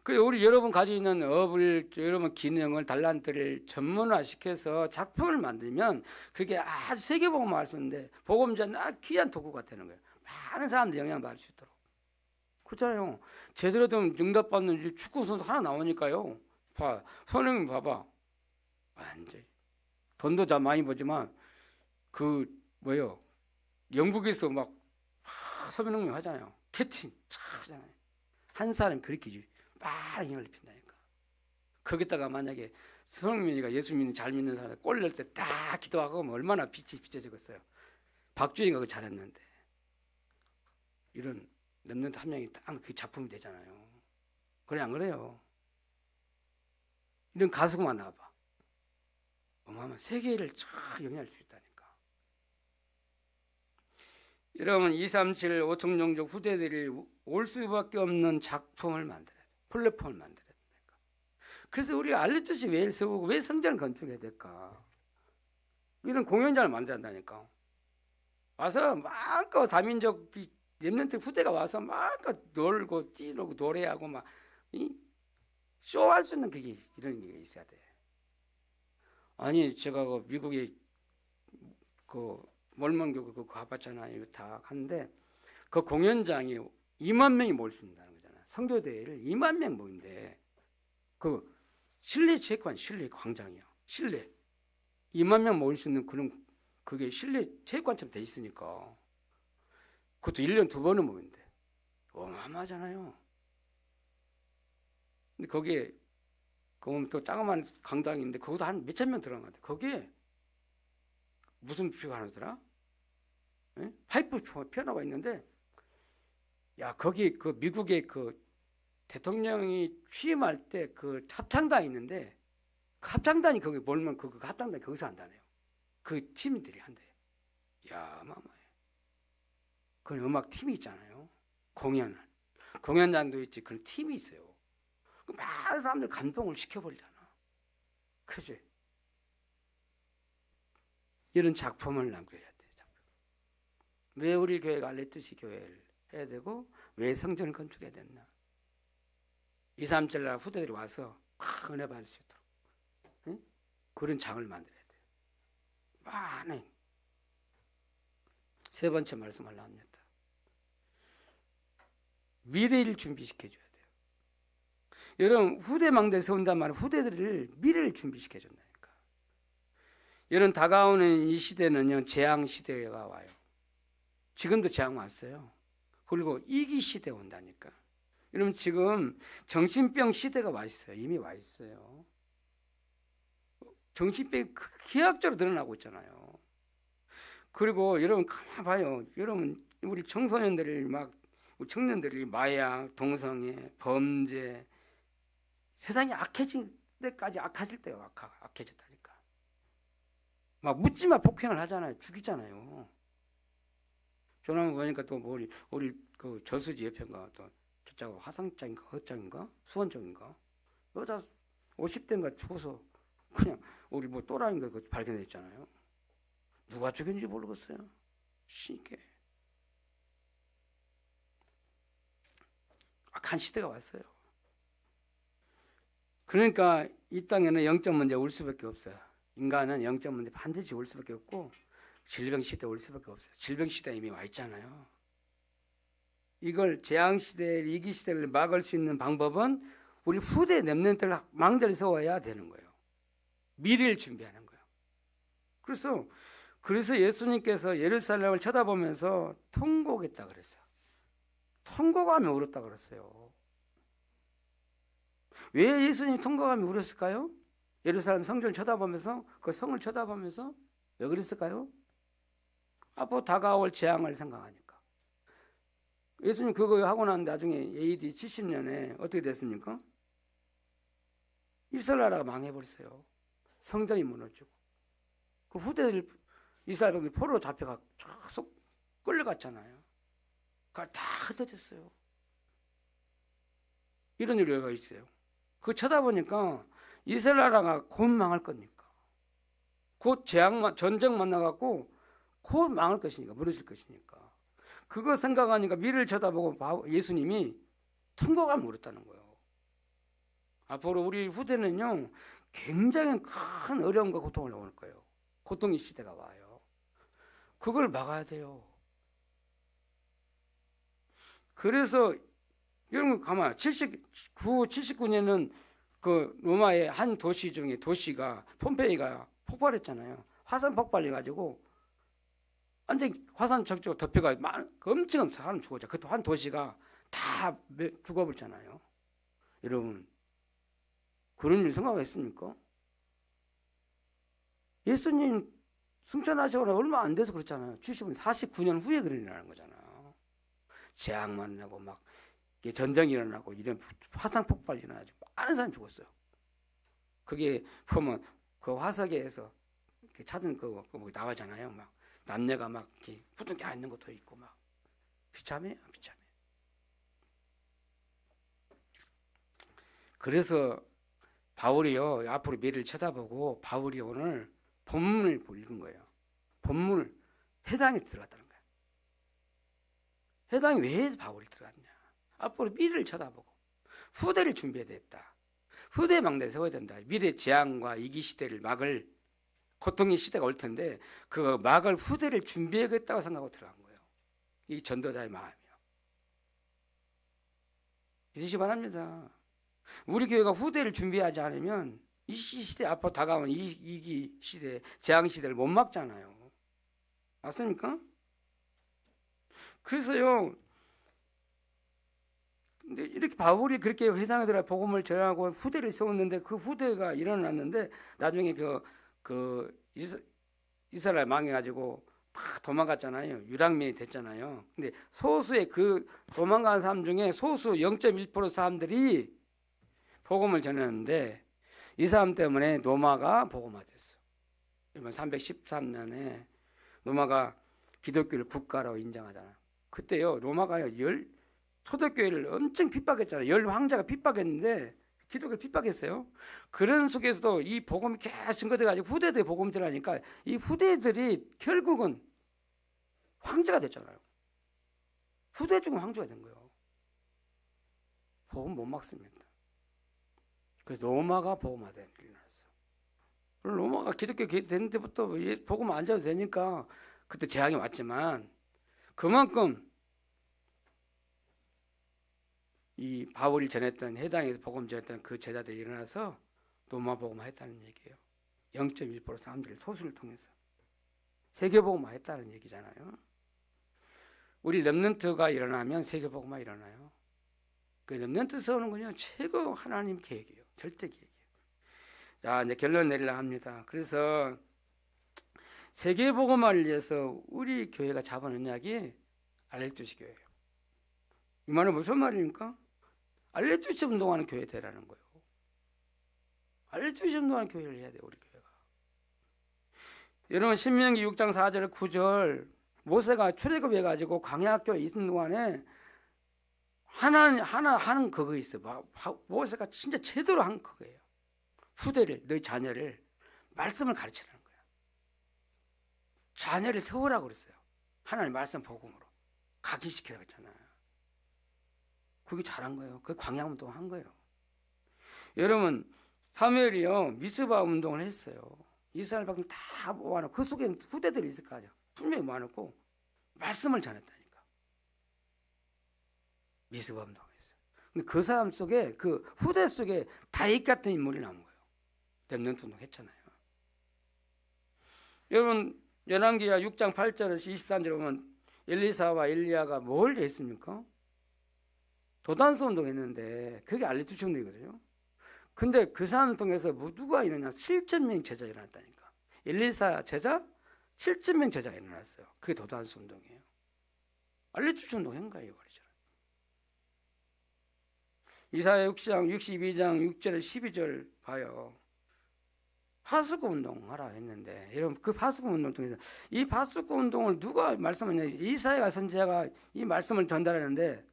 그리고 우리 여러분 가지고 있는 업을, 여러분 기능을, 달란트를 전문화시켜서 작품을 만들면 그게 아주 세계복음화 할 수 있는데 복음자 귀한 도구가 되는 거예요. 많은 사람들이 영향받을 수 있도록. 그렇잖아요. 제대로 된 응답받는 축구 선수 하나 나오니까요. 선생님 봐봐. 완전 돈도 다 많이 벌지만 영국에서 막 서민혁명 하잖아요. 캐팅 하잖아요. 한 사람이 그렇게 빠르게 힘을 입힌다니까. 거기다가 만약에 성민이가 예수 믿는 잘 믿는 사람 골 넣을 때 딱 기도하고 하면 얼마나 빛이 비춰지겠어요. 박주희가 그거 잘했는데 이런 렘넌트 한 명이 딱 그 작품이 되잖아요. 그래 안 그래요? 이런 가수만 나와봐. 어마어마한 세계를 쫙 영향할 수 있다니까. 여러분 237 오청종족 후대들이 올 수밖에 없는 작품을 만들어야 돼. 플랫폼을 만들어야 되니까. 그래서 우리가 알렸듯이 왜 세우고 왜 성전을 건축해야 될까? 이런 공연장을 만들어야 한다니까. 와서 마음껏 다민족 렘넌트 후대가 와서 마음껏 놀고 찌르고 노래하고 막 쇼할 수 있는 그게 이런 게 있어야 돼. 아니 제가 미국에 몰몬교회 그거 가봤잖아요. 다 갔는데 그 공연장이 2만 명이 모일 수 있다는 거잖아요. 선교대회를 2만 명 모인데 그 실내 체육관 실내 광장이요. 실내 2만 명 모일 수 있는 그런 그게 실내 체육관처럼 돼 있으니까 그것도 1년 2번은 모인대. 어마어마하잖아요. 근데 거기에 보면 또 작은 강당이 있는데 거기도 한 몇천 명 들어간 것 같아. 거기에 무슨 표가 하나더라? 파이프 피아노가 있는데 야 거기 그 미국의 그 대통령이 취임할 때 그 합창단이 있는데 그 합창단이 거기 몰면 그 합창단이 거기서 한다네요. 그 팀들이 한대. 야 어마어마해. 그 음악 팀이 있잖아요. 공연장도 있지. 그런 팀이 있어요. 그 많은 사람들 감동을 시켜버리잖아. 그지? 이런 작품을 남겨야 돼. 왜 우리 교회가 알레트시 교회를 해야 되고 왜 성전을 건축해야 됐나? 237 후대들이 와서 은혜 받을 수 있도록 그런 장을 만들어야 돼. 많은 세 번째 말씀하려고 합니다. 미래를 준비시켜줘야 돼요. 여러분 후대 망대에 세운단 말은 후대들을 미래를 준비시켜준다니까. 여러분 다가오는 이 시대는요 재앙 시대가 와요. 지금도 재앙 왔어요. 그리고 이기 시대 온다니까. 여러분 지금 정신병 시대가 와 있어요. 이미 와 있어요. 정신병이 기하학적으로 드러나고 있잖아요. 그리고 여러분 가만 봐요. 여러분 우리 청소년들이 청년들이 마약, 동성애, 범죄 세상이 악해질 때까지 악해질 때요. 악해졌다니까. 막 묻지마 폭행을 하잖아요. 죽이잖아요. 저는 보니까 또 우리 그 저수지 옆인가 또 저쪽 화성장인가 허장인가 수원장인가 여자 50대인가 죽어서 그냥 우리 또라이인가 그 발견했잖아요. 누가 죽였는지 모르겠어요. 신기해. 악한 시대가 왔어요. 그러니까 이 땅에는 영적 문제 올 수밖에 없어요. 인간은 영적 문제 반드시 올 수밖에 없고 질병 시대 올 수밖에 없어요. 질병 시대 이미 와 있잖아요. 이걸 재앙시대, 위기시대를 막을 수 있는 방법은 우리 후대 렘넌트를 망대를 세워야 되는 거예요. 미래를 준비하는 거예요. 그래서 예수님께서 예루살렘을 쳐다보면서 통곡했다 그랬어요. 통곡하며 울었다 그랬어요. 왜 예수님이 통곡하며 울었을까요? 예루살렘 성전을 쳐다보면서, 그 성을 쳐다보면서 왜 그랬을까요? 앞으로 다가올 재앙을 생각하니까. 예수님 그거 하고 난 나중에 AD 70년에 어떻게 됐습니까? 이스라엘 나라가 망해버렸어요. 성전이 무너지고. 그 후대들, 이스라엘 백성들이 포로로 잡혀가 계속 끌려갔잖아요. 그걸 다 흩어졌어요. 이런 일이 있어요. 그거 쳐다보니까 이스라엘 나라가 곧 망할 거니까. 곧 전쟁 만나갖고 곧 망할 것이니까, 무너질 것이니까. 그거 생각하니까 미래를 쳐다보고 예수님이 통곡하며 울었다는 거예요. 앞으로 우리 후대는요, 굉장히 큰 어려움과 고통을 얻을 거예요. 고통의 시대가 와요. 그걸 막아야 돼요. 그래서 여러분 가만 79년에는 그 로마의 한 도시 중에 도시가 폼페이가 폭발했잖아요. 화산 폭발해가지고 완전 화산 적적으로 덮여가 엄청 사람 죽었죠. 그것도 한 도시가 다 죽어버렸잖아요. 여러분 그런 일 생각했습니까? 예수님 승천하시고 얼마 안 돼서 그렇잖아요. 49년 후에 그런 일이 일어나는 거잖아요. 재앙 만나고 막 전쟁이 일어나고 이런 화산 폭발이 일어나고 많은 사람이 죽었어요. 그게 보면 그 화석에서 찾은 거 나와잖아요. 막 남녀가 막 이렇게 부둥켜 앉는 것도 있고 막 비참해요, 비참해. 그래서 바울이요 앞으로 미래를 쳐다보고 바울이 오늘 본문을 읽은 거예요. 본문을 해당에 들어갔다는 거예요. 해당이 왜 바울이 들어갔냐? 앞으로 미래를 쳐다보고 후대를 준비해야 됐다. 후대 망대를 세워야 된다. 미래 재앙과 위기 시대를 막을 고통의 시대가 올 텐데 그 막을 후대를 준비해야겠다고 생각하고 들어간 거예요. 이 전도자의 마음이요. 믿으시기 바랍니다. 우리 교회가 후대를 준비하지 않으면 이 시대 앞으로 다가온 이 위기 시대, 재앙 시대를 못 막잖아요. 맞습니까? 그래서요. 근데 이렇게 바울이 그렇게 회당에 들어 복음을 전하고 후대를 세웠는데 그 후대가 일어났는데 나중에 이스라엘 망해가지고 다 도망갔잖아요. 유랑민이 됐잖아요. 근데 소수의 그 도망간 사람 중에 소수 0.1% 사람들이 복음을 전했는데 이 사람 때문에 로마가 복음화됐어. 313년에 로마가 기독교를 국가로 인정하잖아요. 그때요 로마가요 초대교회를 엄청 핍박했잖아요. 10황제가 핍박했는데 기독교를 핍박했어요. 그런 속에서도 이 복음이 계속 증거돼가지고 후대들이 복음 전하니까 이 후대들이 결국은 황제가 됐잖아요. 후대 중에 황제가 된 거예요. 복음 못 막습니다. 그래서 로마가 복음화된 일이 났어. 로마가 기독교 된 때부터 복음 안 자도 되니까 그때 재앙이 왔지만 그만큼 이 바울이 전했던 해당에서 복음 전했던 그 제자들이 일어나서 로마 복음화 했다는 얘기예요. 0.1% 사람들 소수를 통해서 세계 복음화 했다는 얘기잖아요. 우리 렘넌트가 일어나면 세계 복음화 일어나요. 그 렘넌트 세우는군요. 최고 하나님 계획이에요. 절대 계획이에요. 자 이제 결론 내리려 합니다. 그래서 세계 복음화를 위해서 우리 교회가 잡은 언약이 알렉두시 교회예요. 이 말은 무슨 말입니까? 알렉두시 운동하는 교회 되라는 거예요. 알렉두시 운동하는 교회를 해야 돼요. 우리 교회가. 여러분 신명기 6장 4절 9절 모세가 출애굽해가지고 광야학교에 있는 동안에 하나 하는 그거 있어요. 모세가 진짜 제대로 한 그거예요. 후대를 너희 자녀를 말씀을 가르치라는 거예요. 자녀를 세우라고 그랬어요. 하나님 말씀 복음으로 각인시키라고 했잖아요. 그게 잘한 거예요. 그 광야 운동을 한 거예요. 여러분 사무엘이요 미스바 운동을 했어요. 이스라엘 백성 다 모아놓고 그 속에 후대들이 있을 거 아니에요. 분명히 모아놓고 말씀을 전했다니까. 미스범동했어요. 근데 그 사람 속에 그 후대 속에 다윗 같은 인물이 나온 거예요. 렘넌트 운동 했잖아요. 여러분 열왕기하 6장 8절에서 23절에 보면 엘리사와 엘리야가 뭘 했습니까? 도단서 운동했는데 그게 알레투시 운동이거든요. 근데 그 사람을 통해서 누가 일어나 7,000명 제자가 일어났다니까. 엘리사 제자 7,000명 제자가 일어났어요. 그게 도단서 운동이에요. 알레투시 운동한 거예요. 이사야 6장 62장 6절 12절 봐요. 파수꾼 운동 하라 했는데 여러분 그 파수꾼 운동을 통해서 이 파수꾼 운동을 누가 말씀하냐, 이사야 선지자가 이 말씀을 전달하는데,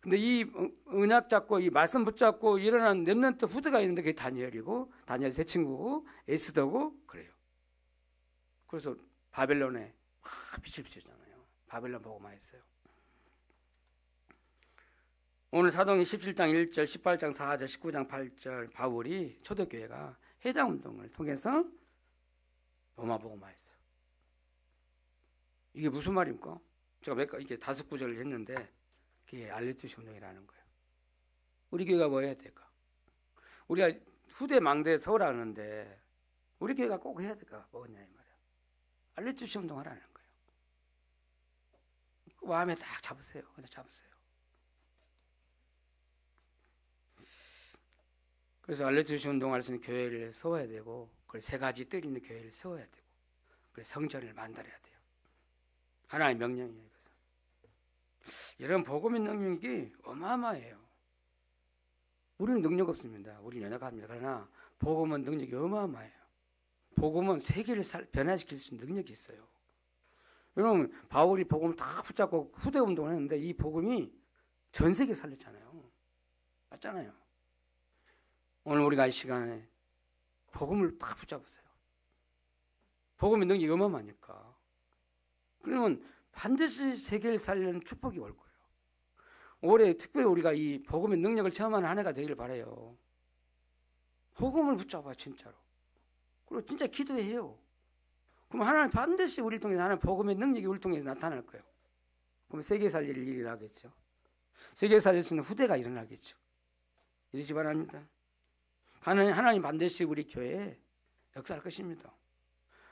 근데 이 언약 잡고 이 말씀 붙잡고 일어난 렘넌트 후대가 있는데 그게 다니엘이고, 다니엘 세 친구고 에스더고 그래요. 그래서 바벨론에 빛을 비추잖아요. 바벨론 보고만 했어요. 오늘 사도행전 17장 1절 18장 4절 19장 8절 바울이 초대교회가 해당 운동을 통해서 로마 복음화 했어요. 이게 무슨 말입니까? 제가 이게 5구절을 했는데 그게 알레투시 운동이라는 거예요. 우리 교회가 뭐 해야 될까? 우리가 후대 망대 서울하는데 우리 교회가 꼭 해야 될까? 뭐냐 이 말이야. 알레투시 운동하라는 거예요. 그 마음에 딱 잡으세요. 그냥 잡으세요. 그래서 알레투시 운동할 수 있는 교회를 세워야 되고, 그리고 3가지 뜰 있는 교회를 세워야 되고, 그리고 성전을 만들어야 돼요. 하나의 명령이에요. 이것은. 여러분 복음의 능력이 어마어마해요. 우리는 능력 없습니다. 우리는 연약합니다. 그러나 복음은 능력이 어마어마해요. 복음은 세계를 변화시킬 수 있는 능력이 있어요. 여러분 바울이 복음을 다 붙잡고 후대 운동을 했는데 이 복음이 전 세계 살렸잖아요. 맞잖아요. 오늘 우리가 이 시간에 복음을 딱 붙잡으세요. 복음의 능력이 어마어마하니까. 그러면 반드시 세계를 살리는 축복이 올 거예요. 올해 특별히 우리가 이 복음의 능력을 체험하는 한 해가 되기를 바라요. 복음을 붙잡아 진짜로. 그리고 진짜 기도해요. 그럼 하나님 반드시 우리를 통해서 하나님 복음의 능력이 우리를 통해서 나타날 거예요. 그럼 세계 살릴 일이 일어나겠죠. 세계 살릴 수 있는 후대가 일어나겠죠. 이러시 바랍니다. 하나님 반드시 우리 교회에 역사할 것입니다.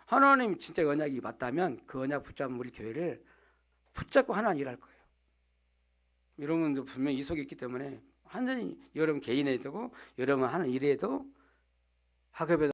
하나님 진짜 언약이 맞다면 그 언약 붙잡은 우리 교회를 붙잡고 하나님 일할 거예요. 여러분도 분명히 이 속에 있기 때문에 하나님 여러분 개인에도 여러분 하는 일에도 학업에도